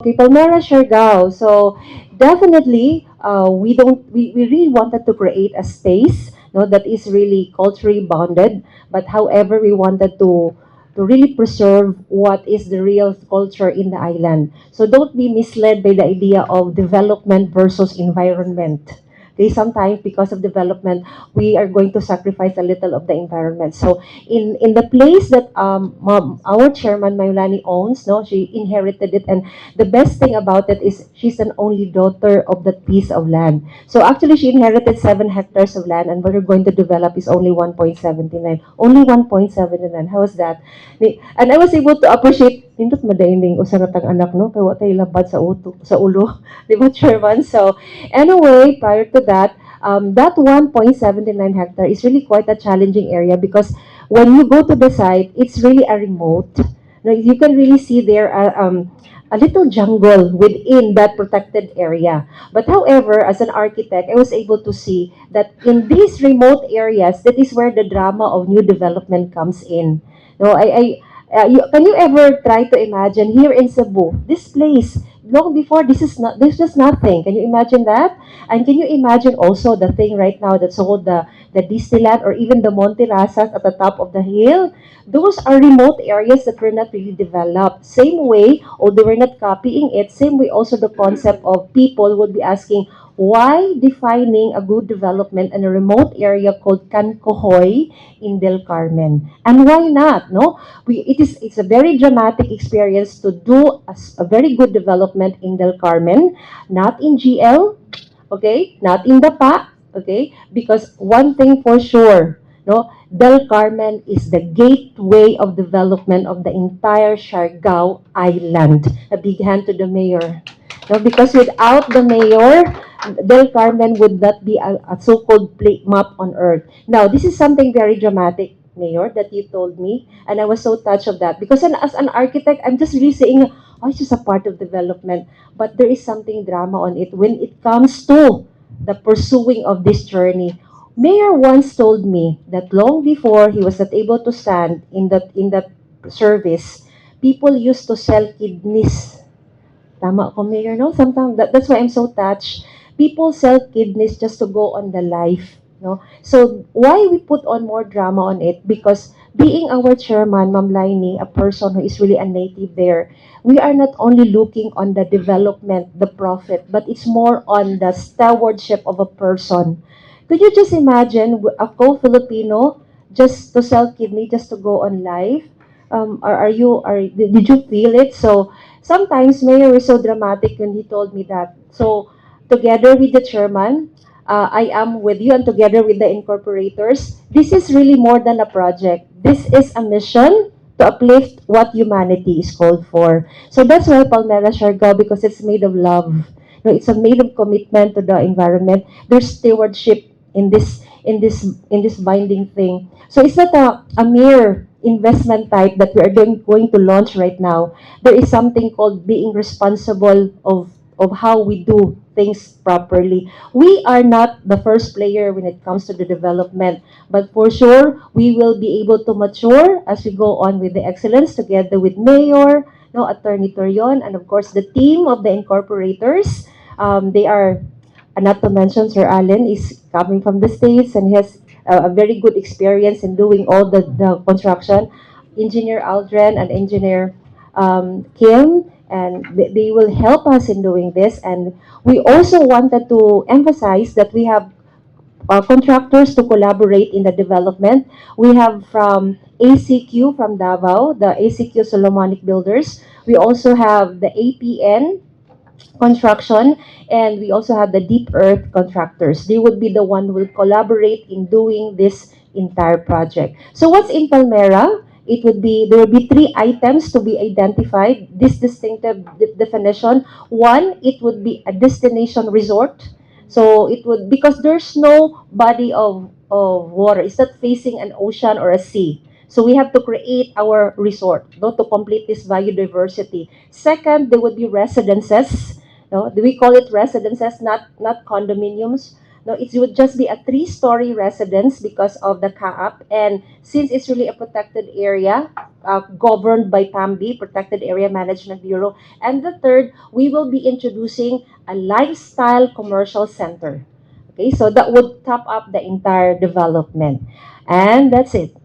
Okay, Palmyra Siargao. So definitely, we really wanted to create a space, no, that is really culturally bonded. But however, we wanted to really preserve what is the real culture in the island. So don't be misled by the idea of development versus environment. Okay, sometimes because of development, we are going to sacrifice a little of the environment. So in the place that our chairman Maylani owns, no, she inherited it, and the best thing about it is she's an only daughter of that piece of land. So actually, she inherited 7 hectares of land, and what we're going to develop is only 1.79. Only 1.79. How is that? And I was able to appreciate nindot madaining usaratang anak no kay wa tay labad sa ulo di ba chairman. So anyway, prior to that, that 1.79 hectare is really quite a challenging area because when you go to the site, it's really a remote. Now, you can really see there a little jungle within that protected area. But however, as an architect, I was able to see that in these remote areas, that is where the drama of new development comes in. No, can you ever try to imagine here in Cebu, this place, long before this was nothing. Can you imagine that? And can you imagine also the thing right now that's called the Disneyland or even the Monte Rasas at the top of the hill? Those are remote areas that were not really developed. Same way, although we're not copying it, same way also the concept of people would be asking, why defining a good development in a remote area called Cancohoy in Del Carmen? And why not? No, it's a very dramatic experience to do a very good development in Del Carmen, not in GL, okay, not in the PA, okay, because one thing for sure, no, Del Carmen is the gateway of development of the entire Siargao Island. A big hand to the mayor. No, because without the mayor, Del Carmen would not be a so-called map on earth. Now, this is something very dramatic, Mayor, that you told me, and I was so touched of that because as an architect, I'm just really saying, oh, it's just a part of development, but there is something drama on it when it comes to the pursuing of this journey. Mayor once told me that long before he was not able to stand in that service, people used to sell kidneys. Tama ko, Mayor, no? Sometimes that's why I'm so touched. People sell kidneys just to go on the life, no? So why we put on more drama on it? Because being our chairman, Ma'am Lynie, a person who is really a native there, we are not only looking on the development, the profit, but it's more on the stewardship of a person. Could you just imagine a co-Filipino just to sell kidney, just to go on life? Did you feel it? So sometimes Mayor is so dramatic when he told me that. So together with the chairman, I am with you and together with the incorporators, this is really more than a project. This is a mission to uplift what humanity is called for. So that's why Palmyra Siargao, because it's made of love. No, it's a made of commitment to the environment. There's stewardship in this binding thing. So it's not a mere investment type that we are going to launch right now. There is something called being responsible of how we do things properly. We are not the first player when it comes to the development, but for sure we will be able to mature as we go on with the excellence together with Mayor, no, Attorney Torion, and of course the team of the incorporators. They are, and not to mention Sir Allen is coming from the States and he has a very good experience in doing all the construction. Engineer Aldrin and Engineer Kim, and they will help us in doing this. And we also wanted to emphasize that we have contractors to collaborate in the development. We have from ACQ from Davao, the ACQ Solomonic Builders. We also have the APN construction, and we also have the Deep Earth Contractors. They would be the one who will collaborate in doing this entire project. So what's in Palmyra? It would be, there will be 3 items to be identified. This distinctive definition. One, it would be a destination resort. So it would, because there's no body of water. It's not facing an ocean or a sea. So we have to create our resort, no, to complete this biodiversity. Second, there would be residences. No, do we call it residences, not condominiums? No, it would just be a three-story residence because of the CAAP. And since it's really a protected area, governed by PAMB, Protected Area Management Bureau. And the third, we will be introducing a lifestyle commercial center. Okay, so that would top up the entire development. And that's it.